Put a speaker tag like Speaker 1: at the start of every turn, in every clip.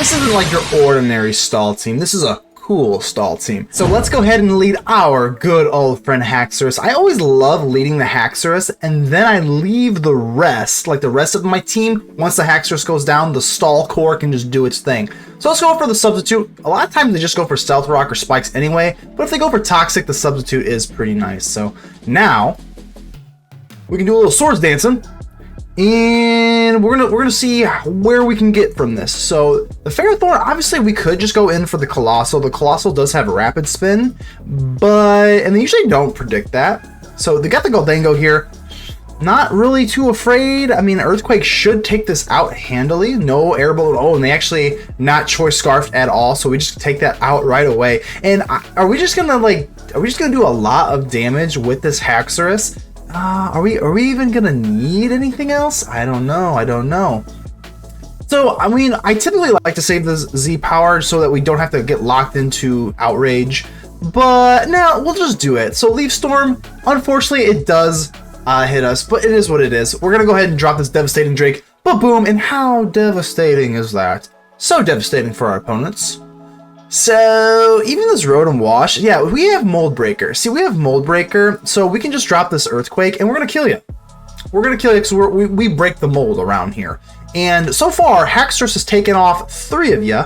Speaker 1: this isn't like your ordinary stall team. This is a cool stall team. So let's go ahead and lead our good old friend Haxorus. I always love leading the Haxorus, and then I leave the rest, like the rest of my team. Once the Haxorus goes down, the stall core can just do its thing. So let's go for the substitute. A lot of times they just go for Stealth Rock or Spikes anyway, but if they go for Toxic, the substitute is pretty nice. So now we can do a little swords dancing, and we're gonna see where we can get from this. So the Flamethrower, obviously we could just go in for the Coalossal. The Coalossal does have a rapid spin, and they usually don't predict that. So they got the Goldango here. Not really too afraid. I mean, Earthquake should take this out handily. No air balloon. Oh, and they actually not choice scarfed at all. So we just take that out right away. And are we just gonna do a lot of damage with this Haxorus? Are we even gonna need anything else? I don't know. So, I mean, I typically like to save this Z power so that we don't have to get locked into Outrage, but now we'll just do it. So Leaf Storm, unfortunately, it does hit us, but it is what it is. We're gonna go ahead and drop this Devastating Drake, ba-boom, and how devastating is that? So devastating for our opponents. So even this Rotom Wash, yeah, we have Mold Breaker. See, we have Mold Breaker, so we can just drop this Earthquake, and we're gonna kill you. We're gonna kill you because we break the mold around here. And so far, Haxorus has taken off 3 of you.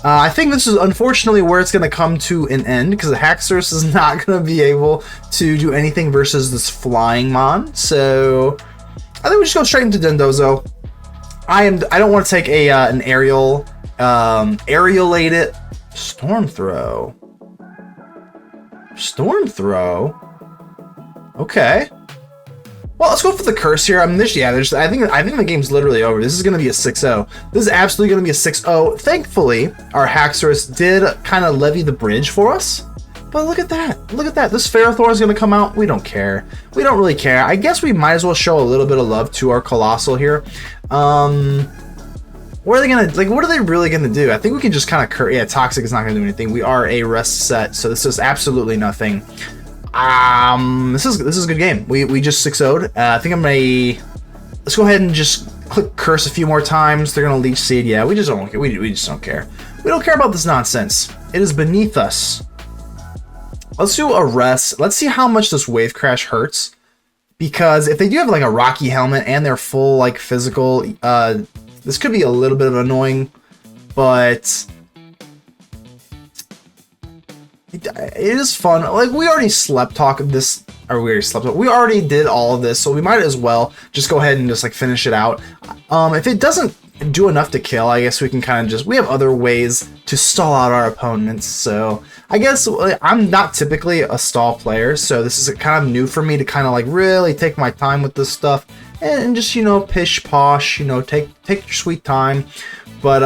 Speaker 1: I think this is unfortunately where it's gonna come to an end, because the Haxorus is not gonna be able to do anything versus this Flying Mon. So I think we just go straight into Dondozo. I don't want to take an aerial, aerialate it. Storm Throw. Okay. Well, let's go for the curse here. I mean, I think the game's literally over. This is going to be a 6-0. This is absolutely going to be a 6-0. Thankfully, our Haxorus did kind of levy the bridge for us. But look at that. Look at that. This Flamethrower is going to come out. We don't care. We don't really care. I guess we might as well show a little bit of love to our Coalossal here. What are they gonna, like, what are they really gonna do? I think we can just kind of, yeah, Toxic is not gonna do anything. We are a rest set, so this is absolutely nothing. This is a good game. We just 6-0'd. I think let's go ahead and just click Curse a few more times. They're gonna Leech Seed. Yeah, we just don't care. We just don't care. We don't care about this nonsense. It is beneath us. Let's do a rest. Let's see how much this Wave Crash hurts. Because if they do have like a Rocky Helmet and they're full like physical, this could be a little bit of annoying, but it is fun. Like, we already slept talk this, or we already did all of this, so we might as well just go ahead and just like finish it out. If it doesn't do enough to kill, I guess we can kind of we have other ways to stall out our opponents. So I guess I'm not typically a stall player, so this is kind of new for me to kind of like really take my time with this stuff. And just, you know, pish posh, you know, take your sweet time. But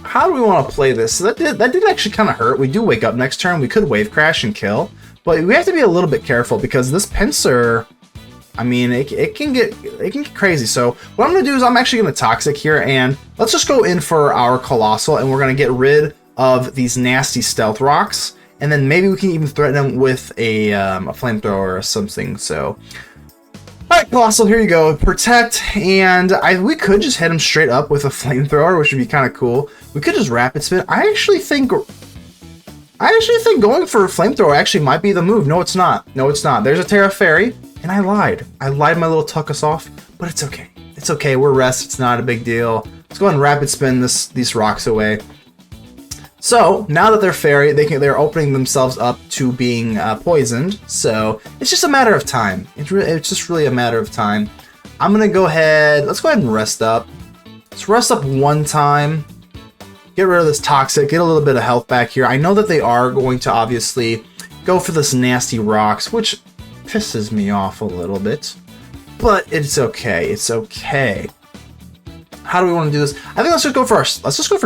Speaker 1: how do we want to play this? So that did actually kind of hurt. We do wake up next turn. We could Wave Crash and kill, but we have to be a little bit careful because this Pinsir, I mean, it can get crazy. So what I'm gonna do is I'm actually gonna Toxic here, and let's just go in for our Coalossal, and we're gonna get rid of these nasty Stealth Rocks, and then maybe we can even threaten them with a Flamethrower or something. So. Alright, Coalossal, here you go. Protect, and we could just hit him straight up with a Flamethrower, which would be kind of cool. We could just Rapid Spin. I actually think going for a Flamethrower actually might be the move. No, it's not. No, it's not. There's a Tera Fairy, and I lied. I lied my little Toxapex, but it's okay. It's okay. We're rest. It's not a big deal. Let's go ahead and Rapid Spin these rocks away. So now that they're fairy, they're opening themselves up to being poisoned. So it's just a matter of time. It's just really a matter of time. I'm gonna go ahead. Let's go ahead and rest up. Let's rest up one time. Get rid of this Toxic. Get a little bit of health back here. I know that they are going to obviously go for this nasty rocks, which pisses me off a little bit. But it's okay. It's okay. How do we want to do this? I think let's just go for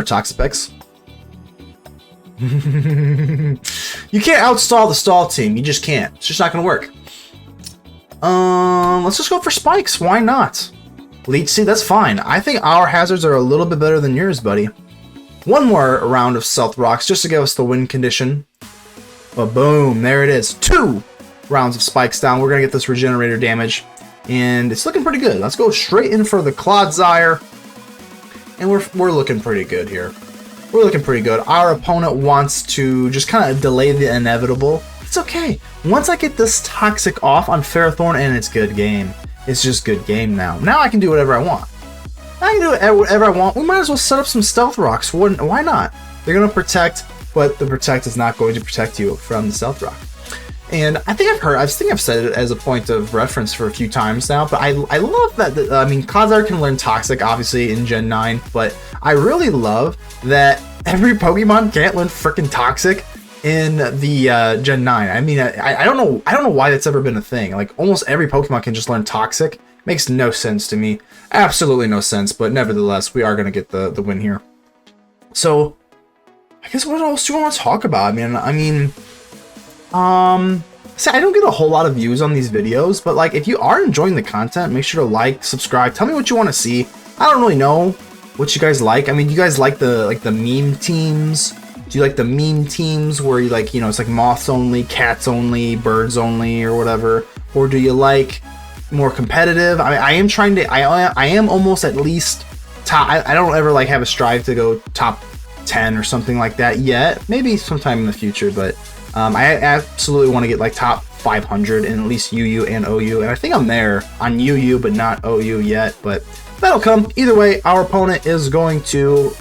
Speaker 1: Toxapex. You can't outstall the stall team. You just can't. It's just not gonna work. Let's just go for Spikes. Why not? Leech Seed, that's fine. I think our hazards are a little bit better than yours, buddy. One more round of Stealth Rocks just to give us the win condition. But boom, there it is. 2 rounds of Spikes down. We're gonna get this Regenerator damage, and it's looking pretty good. Let's go straight in for the Clodsire. and we're looking pretty good here. We're looking pretty good. Our opponent wants to just kind of delay the inevitable. It's okay. Once I get this Toxic off on Ferrothorn, and it's good game. It's just good game now. Now I can do whatever I want. I can do whatever I want. We might as well set up some Stealth Rocks. Why not? They're going to protect, but the Protect is not going to protect you from the Stealth Rock. And I think I've said it as a point of reference for a few times now, but I love that, I mean, Clodsire can learn Toxic, obviously, in Gen 9, but I really love that every Pokemon can't learn freaking Toxic in the Gen 9. I mean, I don't know why that's ever been a thing. Like, almost every Pokemon can just learn Toxic. Makes no sense to me. Absolutely no sense, but nevertheless, we are going to get the win here. So, I guess what else do you want to talk about? See, I don't get a whole lot of views on these videos, but like, if you are enjoying the content, make sure to like, subscribe, tell me what you want to see. I don't really know what you guys like. I mean, you guys like the meme teams? Do you like the meme teams where you like, you know, it's like moths only, cats only, birds only, or whatever? Or do you like more competitive? I mean, I am trying to, I am almost at least top. I don't ever like have a strive to go top 10 or something like that yet. Maybe sometime in the future, but I absolutely want to get like top 500 in at least UU and OU, and I think I'm there on UU but not OU yet, but that'll come. Either way, our opponent is going to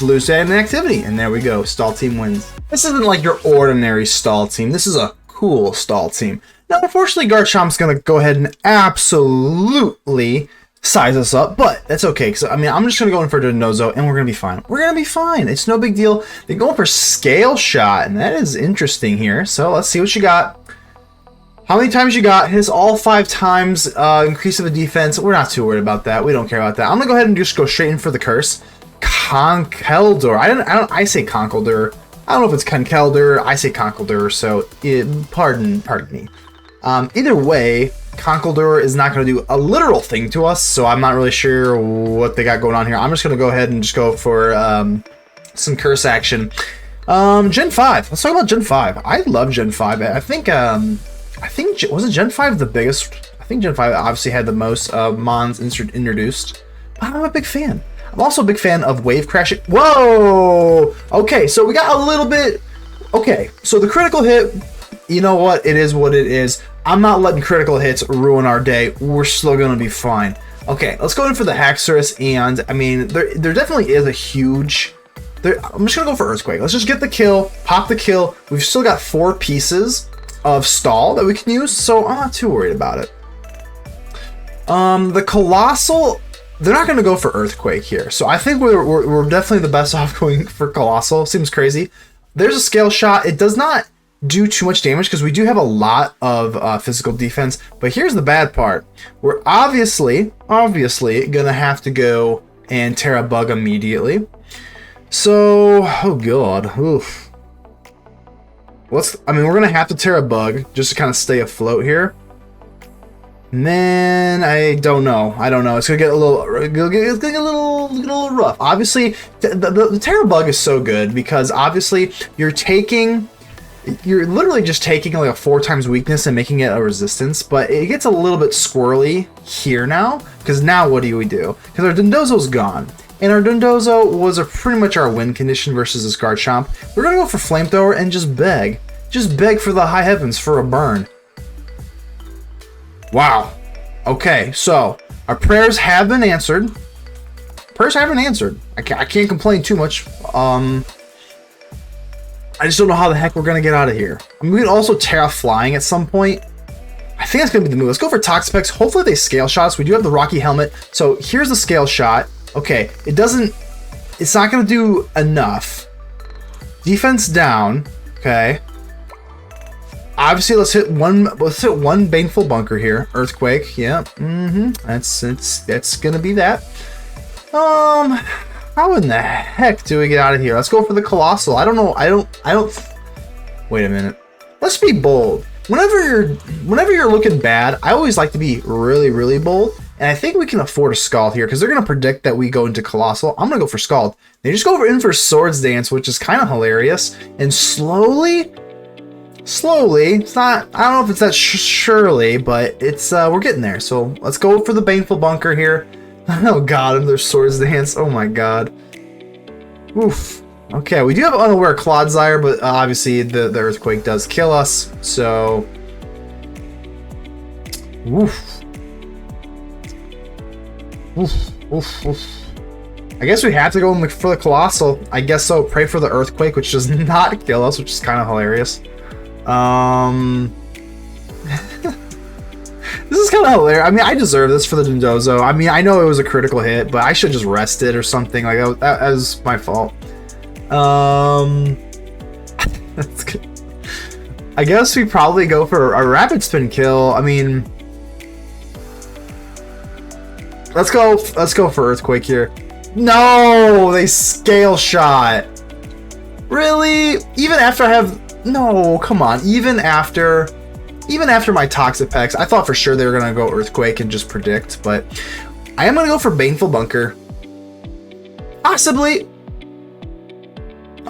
Speaker 1: lose that inactivity, and there we go. Stall team wins. This isn't like your ordinary stall team. This is a cool stall team. Now, unfortunately, Garchomp's going to go ahead and absolutely size us up, but that's okay, because I mean, I'm just going to go in for Dondozo, and we're going to be fine. We're going to be fine. It's no big deal. They're going for Scale Shot, and that is interesting here. So let's see what you got. How many times you got? Hits all 5 times. Increase of the defense. We're not too worried about that. We don't care about that. I'm going to go ahead and just go straight in for the curse. Conkeldurr. I say Conkeldurr. I don't know if it's Conkeldurr. I say Conkeldurr, so pardon me. Either way, Conkeldurr is not going to do a literal thing to us, so I'm not really sure what they got going on here. I'm just going to go ahead and just go for some curse action. Gen 5. Let's talk about Gen 5. I love Gen 5. I think wasn't Gen 5 the biggest? I think Gen 5 obviously had the most Mons introduced. But I'm a big fan. I'm also a big fan of Wave Crashing. Whoa! Okay, so we got a little bit... Okay, so the critical hit, you know what? It is what it is. I'm not letting critical hits ruin our day. We're still going to be fine. Okay, let's go in for the Haxorus, and I mean, there definitely is a huge... I'm just going to go for Earthquake. Let's just get the kill, pop the kill. We've still got 4 pieces of stall that we can use, so I'm not too worried about it. The Coalossal... They're not going to go for Earthquake here, so I think we're definitely the best off going for Coalossal. Seems crazy. There's a Scale Shot. It does not do too much damage because we do have a lot of physical defense, but here's the bad part. We're obviously gonna have to go and Tera Bug immediately. So, oh god, oof. I mean, we're gonna have to Tera Bug just to kind of stay afloat here. And then I don't know. It's gonna get a little rough. Obviously, the Tera Bug is so good because obviously you're literally just taking like a 4 times weakness and making it a resistance, but it gets a little bit squirrely here now, because now what do we do? Because our Dondozo's gone, and our Dondozo was pretty much our win condition versus this Garchomp. We're gonna go for Flamethrower and just beg for the high heavens for a burn. Wow. Okay, so our prayers have been answered. I can't complain too much. I just don't know how the heck we're gonna get out of here. I mean, we could also Tera Flying at some point. I think that's gonna be the move. Let's go for Toxapex. Hopefully they Scale Shot us. We do have the Rocky Helmet. So here's the Scale Shot. Okay, it's not gonna do enough. Defense down. Okay. Obviously, let's hit one Baneful Bunker here. Earthquake, yeah. That's gonna be that. How in the heck do we get out of here? Let's go for the Coalossal. I don't know. I don't. Wait a minute. Let's be bold. Whenever you're looking bad, I always like to be really, really bold. And I think we can afford a Scald here because they're gonna predict that we go into Coalossal. I'm gonna go for Scald. They just go in for Swords Dance, which is kind of hilarious. And slowly, it's not. I don't know if it's that surely, but it's we're getting there. So let's go for the Baneful Bunker here. Oh god, another Swords Dance. Oh my god. Oof. Okay, we do have Unaware Clodsire, but obviously the Earthquake does kill us, so... Oof. Oof, oof, oof. I guess we have to go for the Coalossal. I guess so. Pray for the Earthquake, which does not kill us, which is kind of hilarious. This is kind of hilarious. I mean, I deserve this for the Dondozo. I mean, I know it was a critical hit, but I should just rest it or something. Like, that was my fault. That's good. I guess we probably go for a Rapid Spin kill. I mean... Let's go for Earthquake here. No, they scale shot. Really? Even after I have... No, come on. Even after my Toxapex, I thought for sure they were going to go Earthquake and just predict, but I am going to go for Baneful Bunker. Possibly.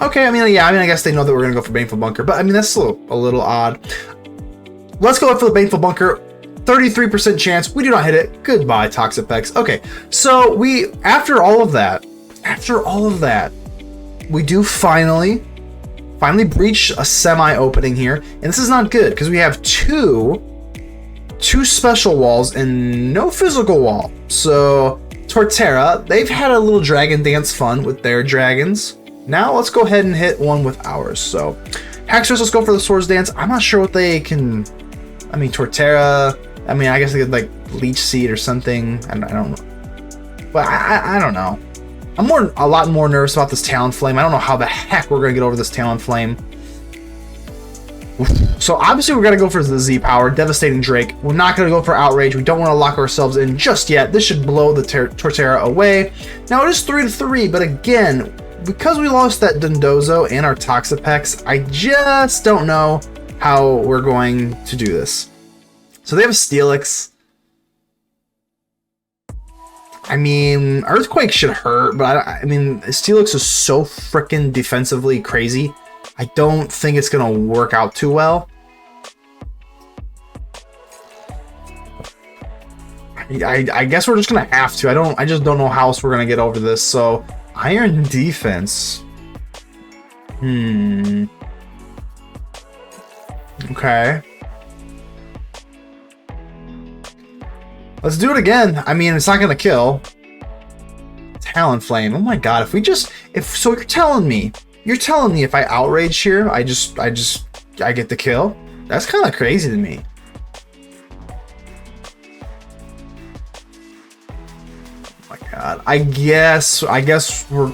Speaker 1: Okay, I mean, I guess they know that we're going to go for Baneful Bunker, but I mean, that's still a little odd. Let's go for the Baneful Bunker. 33% chance. We do not hit it. Goodbye, Toxapex. Okay, so after all of that, we do finally breach a semi-opening here, and this is not good because we have two special walls and no physical wall. So Torterra, they've had a little dragon dance fun with their dragons. Now let's go ahead and hit one with ours. So Haxorus, let's go for the Swords Dance. I'm not sure what they can... I mean, Torterra... I mean, I guess they could, like, Leech Seed or something. I don't know. But I don't know. I'm a lot more nervous about this Talonflame. I don't know how the heck we're going to get over this Talonflame. So, obviously, we're going to go for the Z-Power, Devastating Drake. We're not going to go for Outrage. We don't want to lock ourselves in just yet. This should blow the Torterra away. Now, it is 3-3, but again, because we lost that Dondozo and our Toxapex, I just don't know how we're going to do this. So they have a Steelix. I mean, Earthquake should hurt, but I mean, Steelix is so freaking defensively crazy. I don't think it's gonna work out too well. I guess we're just gonna have to. I just don't know how else we're gonna get over this. So Iron Defense. Okay. Let's do it again. I mean, it's not gonna kill. Talonflame. Oh my god, so you're telling me if I outrage here, I get the kill? That's kind of crazy to me. Oh my god. I guess we're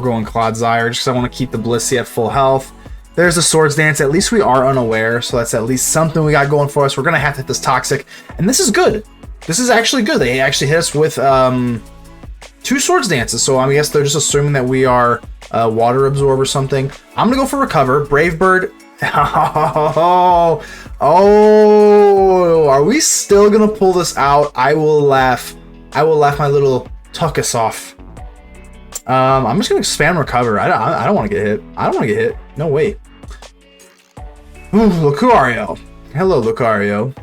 Speaker 1: going Clodsire just because I want to keep the Blissey at full health. There's the Swords Dance. At least we are unaware, so that's at least something we got going for us. We're gonna have to hit this Toxic, and this is good. This is actually good. They actually hit us with 2 Swords Dances, so I guess they're just assuming that we are Water Absorb or something. I'm gonna go for Recover. Brave Bird. Oh, are we still gonna pull this out? I will laugh. I will laugh my little tuckus off. I'm just gonna spam Recover. I don't want to get hit. I don't want to get hit. No way. Ooh, Lucario. Hello, Lucario.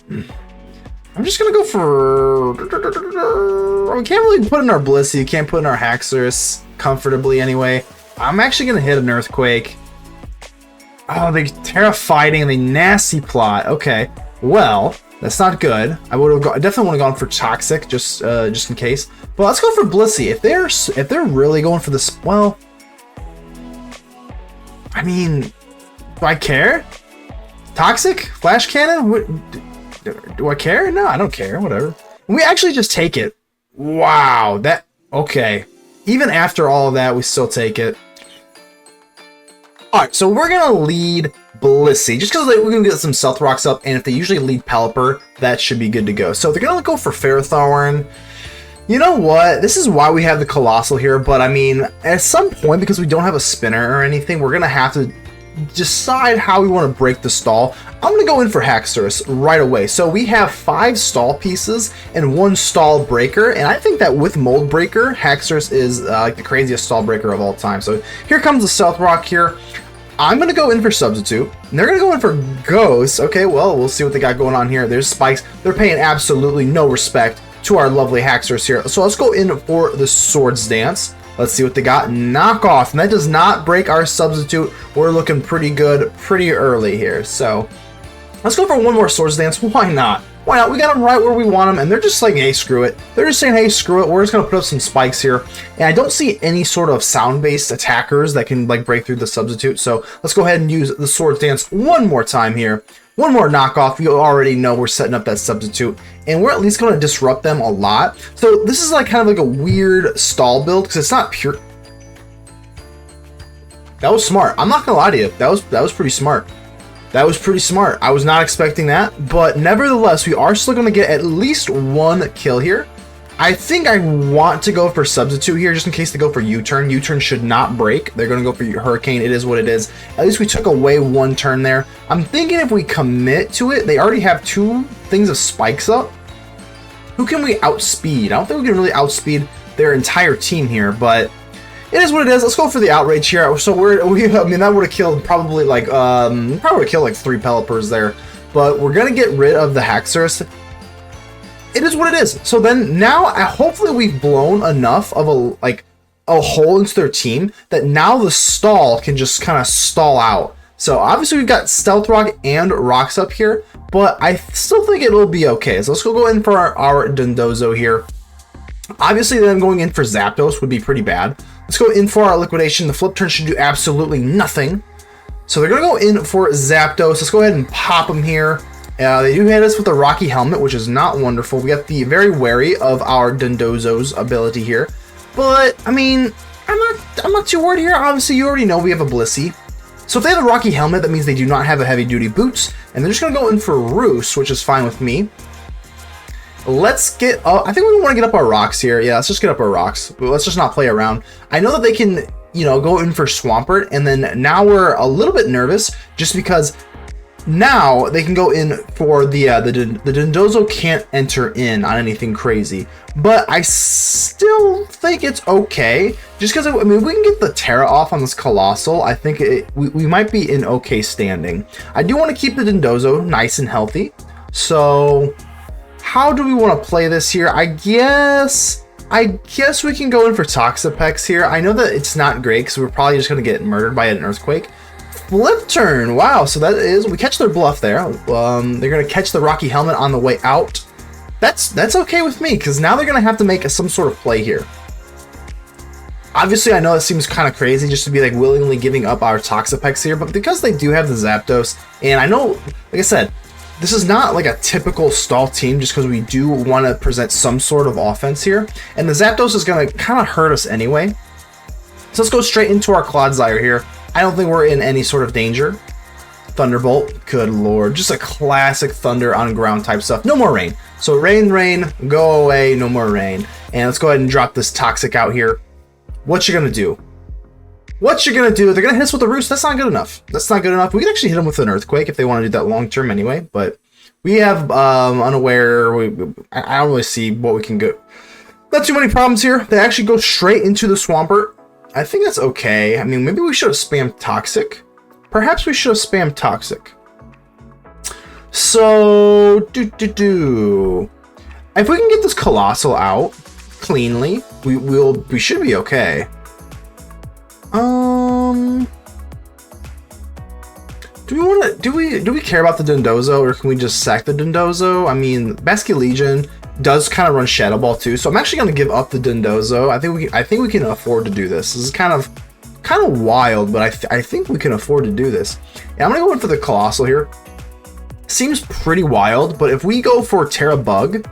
Speaker 1: I'm just gonna go for... We can't really put in our Blissey. Can't put in our Haxorus comfortably anyway. I'm actually gonna hit an Earthquake. Oh, they Tera Fighting and they Nasty Plot. Okay, well, that's not good. I definitely would have gone for Toxic just in case. But let's go for Blissey. If they're really going for this, well, I mean, do I care? Toxic? Flash Cannon? Do I care? No, I don't care. Whatever. We actually just take it. Wow. Okay. Even after all of that, we still take it. Alright, so we're going to lead Blissey. Just because we're going to get some Stealth Rocks up, and if they usually lead Pelipper, that should be good to go. So they're going to go for Ferrothorn. You know what? This is why we have the Coalossal here, but I mean, at some point, because we don't have a spinner or anything, we're going to have to decide how we want to break the stall. I'm going to go in for Haxorus right away. So we have 5 stall pieces and 1 stall breaker, and I think that with Mold Breaker, Haxorus is like the craziest stall breaker of all time. So here comes the Stealth Rock here. I'm going to go in for Substitute, and they're going to go in for Ghost. Okay, well, we'll see what they got going on here. There's Spikes. They're paying absolutely no respect to our lovely Haxorus here. So let's go in for the Swords Dance. Let's see what they got. Knockoff, and that does not break our substitute. We're looking pretty good pretty early here. So let's go for one more Swords Dance. Why not? Why not? We got them right where we want them, and they're just like, hey, screw it. They're just saying, hey, screw it. We're just going to put up some spikes here. And I don't see any sort of sound-based attackers that can like break through the substitute. So let's go ahead and use the Swords Dance one more time here. One more knockoff. You already know we're setting up that substitute, and we're at least going to disrupt them a lot. So this is like kind of like a weird stall build because it's not pure. That was smart. I'm not going to lie to you. That was pretty smart. That was pretty smart. I was not expecting that, but nevertheless, we are still going to get at least one kill here. I think I want to go for substitute here just in case they go for U-turn. U-turn should not break. They're going to go for Hurricane. It is what it is. At least we took away one turn there. I'm thinking if we commit to it, they already have two things of spikes up. Who can we outspeed? I don't think we can really outspeed their entire team here, but it is what it is. Let's go for the outrage here. So I mean, that would have killed probably like probably would have killed like 3 Pelipers there. But we're gonna get rid of the Haxorus. It is what it is. So then now, hopefully, we've blown enough of a hole into their team that now the stall can just kind of stall out. So obviously we've got Stealth Rock and Rocks up here, but I still think it'll be okay. So let's go in for our Dondozo here. Obviously, then going in for Zapdos would be pretty bad. Let's go in for our Liquidation. The flip turn should do absolutely nothing. So they're going to go in for Zapdos. Let's go ahead and pop them here. They do hit us with the Rocky Helmet, which is not wonderful. We got the very wary of our Dondozo's ability here. But, I mean, I'm not too worried here. Obviously, you already know we have a Blissey. So if they have a Rocky Helmet, that means they do not have a heavy-duty boots. And they're just going to go in for Roost, which is fine with me. Let's get up. I think we want to get up our rocks here. Yeah, let's just get up our rocks. Let's just not play around. I know that they can, you know, go in for Swampert, and then now we're a little bit nervous just because now they can go in for the Dondozo can't enter in on anything crazy, but I still think it's okay just because, I mean, if we can get the Tera off on this Coalossal, I think we might be in okay standing. I do want to keep the Dondozo nice and healthy, so how do we want to play this here? I guess we can go in for Toxapex here. I know that it's not great because we're probably just going to get murdered by an Earthquake. Flip turn, wow, so that is, we catch their bluff there. They're going to catch the Rocky Helmet on the way out. That's okay with me, because now they're going to have to make some sort of play here. Obviously, I know it seems kind of crazy just to be like willingly giving up our Toxapex here, but because they do have the Zapdos, and I know, like I said, this is not like a typical stall team just because we do want to present some sort of offense here, and the Zapdos is going to kind of hurt us anyway. So let's go straight into our Clodsire here. I don't think we're in any sort of danger. Thunderbolt, good lord. Just a classic thunder on ground type stuff. No more rain. So rain, go away, no more rain. And let's go ahead and drop this Toxic out here. What you gonna do? What you gonna do? They're gonna hit us with a Roost. That's not good enough. That's not good enough. We can actually hit them with an Earthquake if they want to do that long term anyway. But we have Unaware. I don't really see what we can go. Not too many problems here. They actually go straight into the Swampert. I think that's okay. I mean, maybe we should have spammed Toxic. Perhaps we should have spammed Toxic. So, if we can get this Coalossal out cleanly, we should be okay. Do we care about the Dondozo, or can we just sack the Dondozo? I mean, Basculegion does kind of run Shadow Ball too, so I'm actually going to give up the Dondozo. I think we can afford to do this. This is kind of wild, but I think we can afford to do this. And I'm going to go in for the Coalossal here. Seems pretty wild, but if we go for Tera Bug,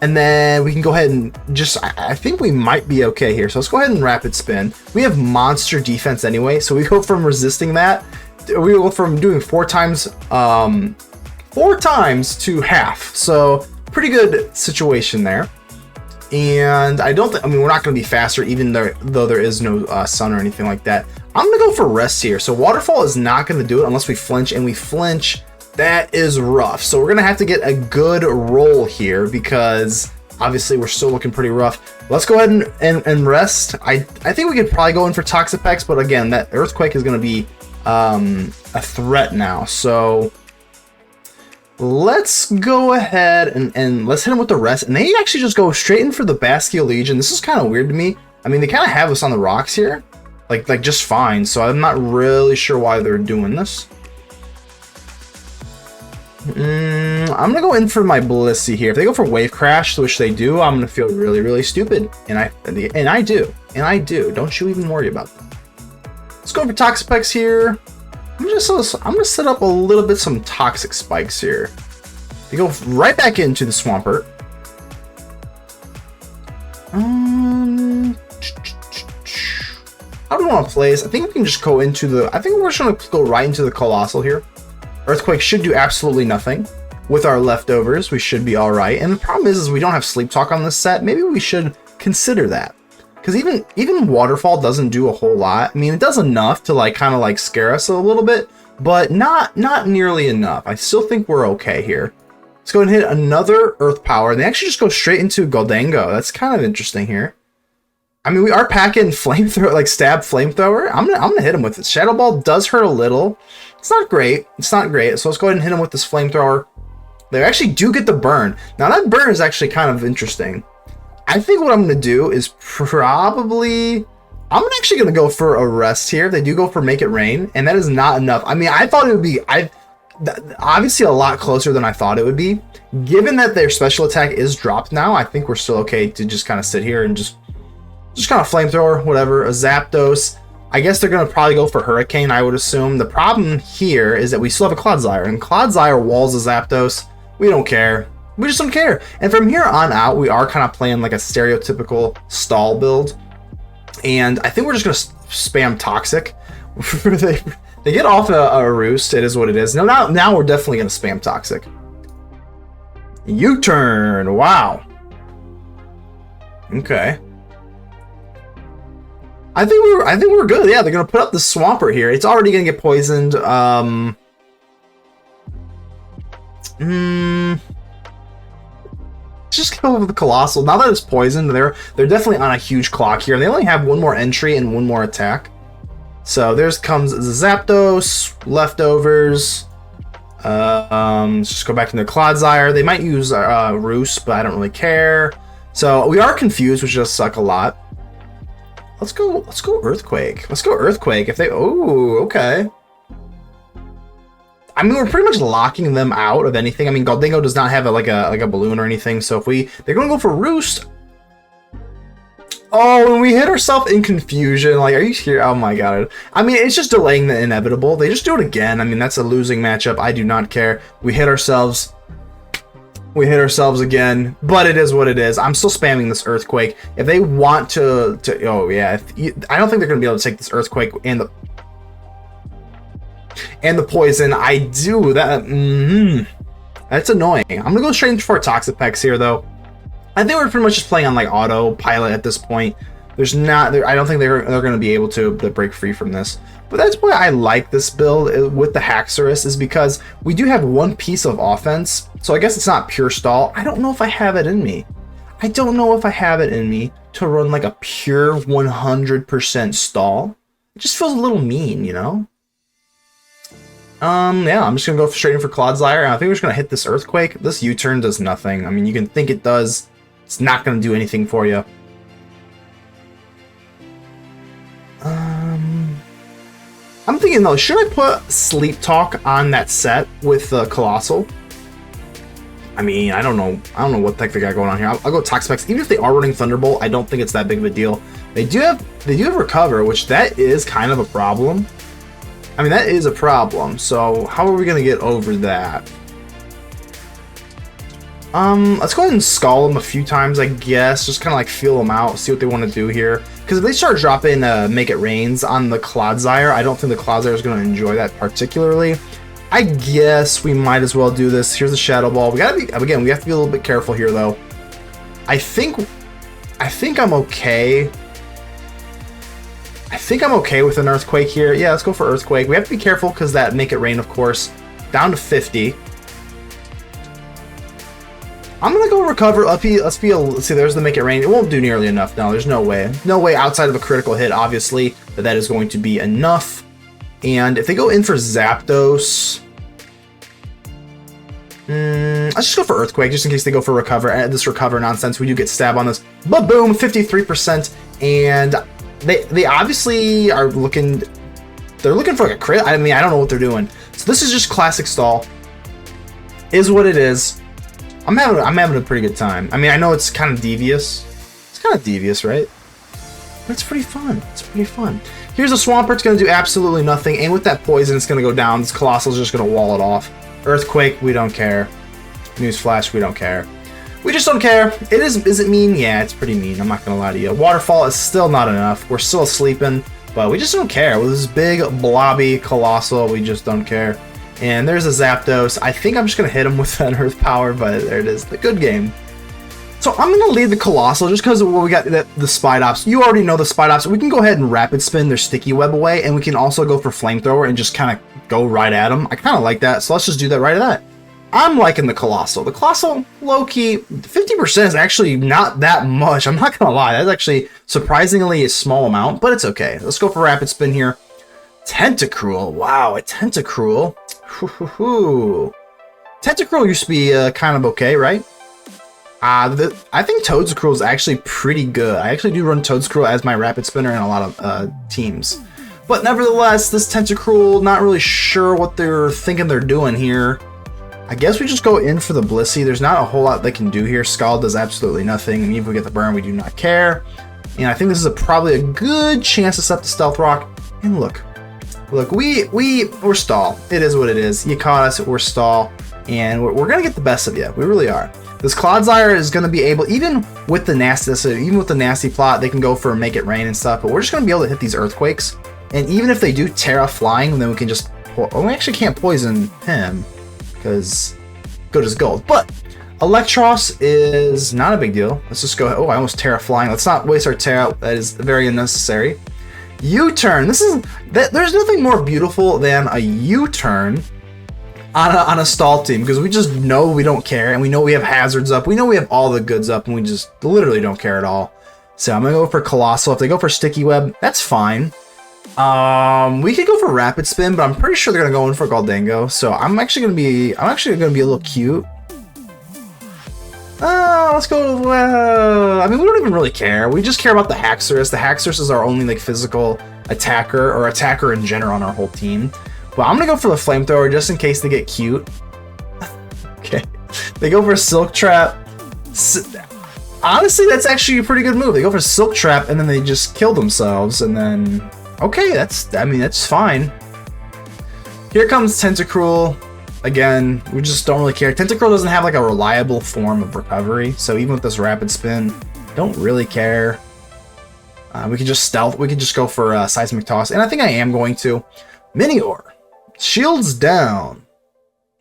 Speaker 1: and then we can go ahead and just, I think we might be okay here. So let's go ahead and Rapid Spin. We have monster defense anyway, so we go from resisting that, we go from doing 4 times to half. So pretty good situation there. And I don't think, I mean, we're not going to be faster even though there is no sun or anything like that. I'm going to go for Rest here. So Waterfall is not going to do it unless we flinch, and we flinch. That is rough. So we're going to have to get a good roll here because obviously we're still looking pretty rough. Let's go ahead and rest. I think we could probably go in for Toxapex, but again, that Earthquake is going to be a threat now. So let's go ahead and let's hit them with the rest. And they actually just go straight in for the Bastia Legion. This is kind of weird to me. I mean, they kind of have us on the rocks here. Like just fine. So I'm not really sure why they're doing this. I'm going to go in for my Blissey here. If they go for Wave Crash, which they do, I'm going to feel really, really stupid. And I do. Don't you even worry about them. Let's go for Toxapex here. I'm going to set up a little bit some Toxic Spikes here. They go right back into the Swampert. How do we want to play this? I think we can just go into the... I think we're just going to go right into the Coalossal here. Earthquake should do absolutely nothing. With our leftovers, we should be alright. And the problem is we don't have Sleep Talk on this set. Maybe we should consider that. Because even Waterfall doesn't do a whole lot. I mean, it does enough to like kind of like scare us a little bit. But not nearly enough. I still think we're okay here. Let's go ahead and hit another Earth Power. They actually just go straight into Goldango. That's kind of interesting here. I mean, we are packing Flamethrower, like Stab Flamethrower. I'm gonna hit him with it. Shadow Ball does hurt a little. It's not great. It's not great. So let's go ahead and hit him with this Flamethrower. They actually do get the burn. Now that burn is actually kind of interesting. I think what I'm gonna do is probably... I'm actually gonna go for a rest here. They do go for Make It Rain, and that is not enough. I mean, I thought it would be... obviously a lot closer than I thought it would be. Given that their special attack is dropped now, I think we're still okay to just kind of sit here and just kind of Flamethrower, whatever. A Zapdos. I guess they're going to probably go for Hurricane, I would assume. The problem here is that we still have a Clodsire, and Clodsire walls a Zapdos. We don't care. We just don't care. And from here on out, we are kind of playing like a stereotypical stall build. And I think we're just going to spam Toxic. They get off a roost. It is what it is. Now we're definitely going to spam Toxic. U-turn. Wow. Okay. I think we're good. Yeah, they're gonna put up the Swampert here. It's already gonna get poisoned. Just go with the Coalossal. Now that it's poisoned, they're definitely on a huge clock here. They only have one more entry and one more attack. So there's comes Zapdos, Leftovers. Let's just go back to the Clodsire. They might use Roost, but I don't really care. So we are confused, which does suck a lot. Let's go Earthquake. Let's go Earthquake. If they... Oh, okay. I mean, we're pretty much locking them out of anything. I mean, Goldango does not have like a balloon or anything. So if they're going to go for Roost. Oh, and we hit ourselves in confusion. Like, are you here? Oh my god. I mean, it's just delaying the inevitable. They just do it again. I mean, that's a losing matchup. I do not care. We hit ourselves. We hit ourselves again, but it is what it is. I'm still spamming this Earthquake. If they want to oh yeah, I don't think they're gonna be able to take this Earthquake and the poison. I do that. That's annoying. I'm gonna go straight into for Toxapex here, though. I think we're pretty much just playing on like autopilot at this point. There's not. I don't think they're gonna be able to break free from this. But that's why I like this build with the Haxorus, is because we do have one piece of offense. So I guess it's not pure stall. I don't know if I have it in me. I don't know if I have it in me to run like a pure 100% stall. It just feels a little mean, you know? Yeah, I'm just gonna go straight in for Clodsire. I think we're just gonna hit this Earthquake. This U-turn does nothing. I mean, you can think it does. It's not gonna do anything for you. I'm thinking though, should I put Sleep Talk on that set with the Coalossal? I mean, I don't know what the heck they got going on here. I'll go Toxapex. Even if they are running Thunderbolt, I don't think it's that big of a deal. They do have Recover, which that is kind of a problem. I mean, that is a problem. So how are we gonna get over that? Let's go ahead and Scald them a few times, I guess. Just kind of like feel them out, see what they want to do here. Because if they start dropping Make It Rains on the Clodsire, I don't think the Clodsire is going to enjoy that particularly. I guess we might as well do this. Here's the Shadow Ball. We gotta be, again, we have to be a little bit careful here, though. I think I'm okay. I think I'm okay with an Earthquake here. Yeah, let's go for Earthquake. We have to be careful because that Make It Rain, of course, down to 50. I'm gonna go Recover. Let's see. There's the Make It Rain. It won't do nearly enough. No, there's no way. No way outside of a critical hit, obviously, that is going to be enough. And if they go in for Zapdos, Let's just go for Earthquake, just in case they go for Recover. This Recover nonsense, we do get stab on this. But boom, 53%. And they obviously are looking... They're looking for like a crit. I mean, I don't know what they're doing. So this is just classic stall. Is what it is. I'm having a pretty good time. I mean, I know it's kind of devious. It's kind of devious, right? But it's pretty fun. It's pretty fun. Here's a Swampert. It's going to do absolutely nothing. And with that poison, it's going to go down. This Coalossal's just going to wall it off. Earthquake, we don't care. Newsflash, we don't care. We just don't care. Is it mean? Yeah, it's pretty mean. I'm not going to lie to you. Waterfall is still not enough. We're still sleeping. But we just don't care. With this big, blobby Coalossal, we just don't care. And there's a Zapdos. I think I'm just going to hit him with an Earth Power, but there it is. The good game. So I'm going to lead the Coalossal just because we got the Spidops. You already know the Spidops. We can go ahead and Rapid Spin their Sticky Web away, and we can also go for Flamethrower and just kind of go right at them. I kind of like that, so let's just do that right at that. I'm liking the Coalossal. The Coalossal, low-key, 50% is actually not that much. I'm not going to lie. That's actually surprisingly a small amount, but it's okay. Let's go for Rapid Spin here. Tentacruel. Wow, a Tentacruel. Tentacruel used to be kind of okay, right? I think Toedscruel is actually pretty good. I actually do run Toedscruel as my Rapid Spinner in a lot of teams. But nevertheless, this Tentacruel, not really sure what they're thinking they're doing here. I guess we just go in for the Blissey. There's not a whole lot they can do here. Scald does absolutely nothing. Even if we get the burn, we do not care. And I think this is probably a good chance to set the Stealth Rock. And look, we're stall. It is what it is. You caught us, we're stall. And we're going to get the best of you. We really are. This Clodsire is going to be able, even with the nasty plot, they can go for Make It Rain and stuff. But we're just going to be able to hit these Earthquakes. And even if they do Tera Flying, then we can just... Well, we actually can't poison him. Because good as gold. But Electros is not a big deal. Let's just go ahead. Oh, I almost Tera Flying. Let's not waste our Tera. That is very unnecessary. U-turn. There's nothing more beautiful than a U-turn on a stall team, because we just know we don't care, and we know we have hazards up. We know we have all the goods up, and we just literally don't care at all. So I'm gonna go for Coalossal. If they go for Sticky Web, that's fine. We could go for Rapid Spin, but I'm pretty sure they're gonna go in for Goldango. So I'm actually gonna be a little cute. Let's go. I mean, we don't even really care. We just care about the Haxorus. The Haxorus is our only like physical attacker or attacker in general on our whole team. But I'm gonna go for the Flamethrower just in case they get cute. Okay, they go for Silk Trap. Honestly, that's actually a pretty good move. They go for Silk Trap and then they just kill themselves, and then okay, that's fine. Here comes Tentacruel. Again, we just don't really care. Tentacruel doesn't have like a reliable form of recovery, so even with this Rapid Spin, don't really care. We can just stealth. We can just go for Seismic Toss, and I think I am going to. Minior. Shields down.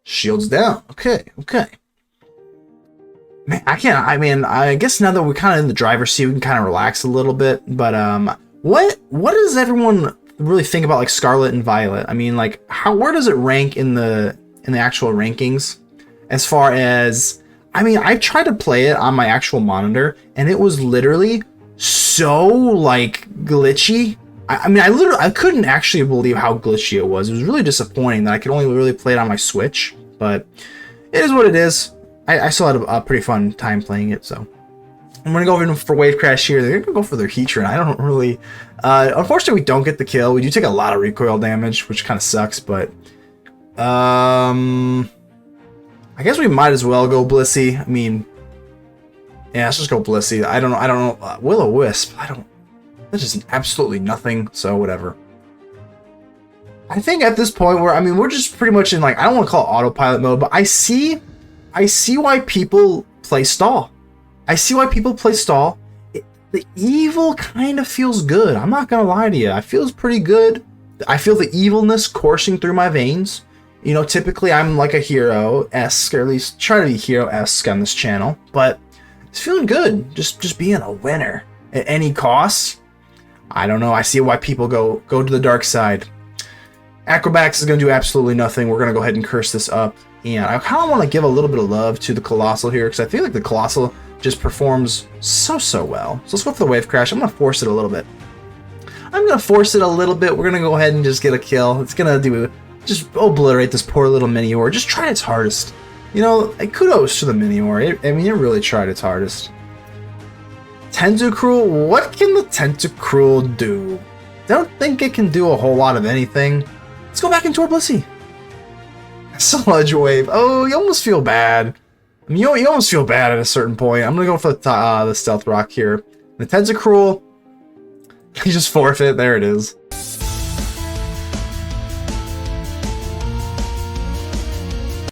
Speaker 1: Shields down. Okay. Man, I guess now that we're kind of in the driver's seat, we can kind of relax a little bit. But what does everyone really think about like Scarlet and Violet? I mean, like where does it rank in the actual rankings? As far as, I mean, I tried to play it on my actual monitor, and it was literally so like glitchy. I couldn't actually believe how glitchy it was. It was really disappointing that I could only really play it on my Switch, but it is what it is. I still had a pretty fun time playing it, so I'm gonna go in for Wave Crash here. They're gonna go for their Heatran. I don't really. Unfortunately, we don't get the kill. We do take a lot of recoil damage, which kind of sucks, but I guess we might as well go Blissey. I mean, yeah, let's just go Blissey. I don't know. Will-O-Wisp. That's just absolutely nothing, so whatever. I think at this point we're just pretty much in like, I don't want to call it autopilot mode, but I see why people play stall. I see why people play stall. The evil kind of feels good. I'm not gonna lie to you. It feels pretty good. I feel the evilness coursing through my veins. You know, typically I'm like a hero-esque, or at least try to be hero-esque on this channel, but it's feeling good. Just being a winner at any cost. I don't know. I see why people go to the dark side. Acrobatics is going to do absolutely nothing. We're going to go ahead and curse this up. And I kind of want to give a little bit of love to the Coalossal here, because I feel like the Coalossal just performs so well. So let's go for the Wave Crash. I'm going to force it a little bit. We're going to go ahead and just get a kill. It's going to just obliterate this poor little Minior. Just try its hardest. You know, kudos to the Minior. I mean, it really tried its hardest. Tentacruel? What can the Tentacruel do? I don't think it can do a whole lot of anything. Let's go back into our Blissey. Sludge Wave. Oh, you almost feel bad. I mean, you almost feel bad at a certain point. I'm going to go for the Stealth Rock here. The Tentacruel, you just forfeit. There it is.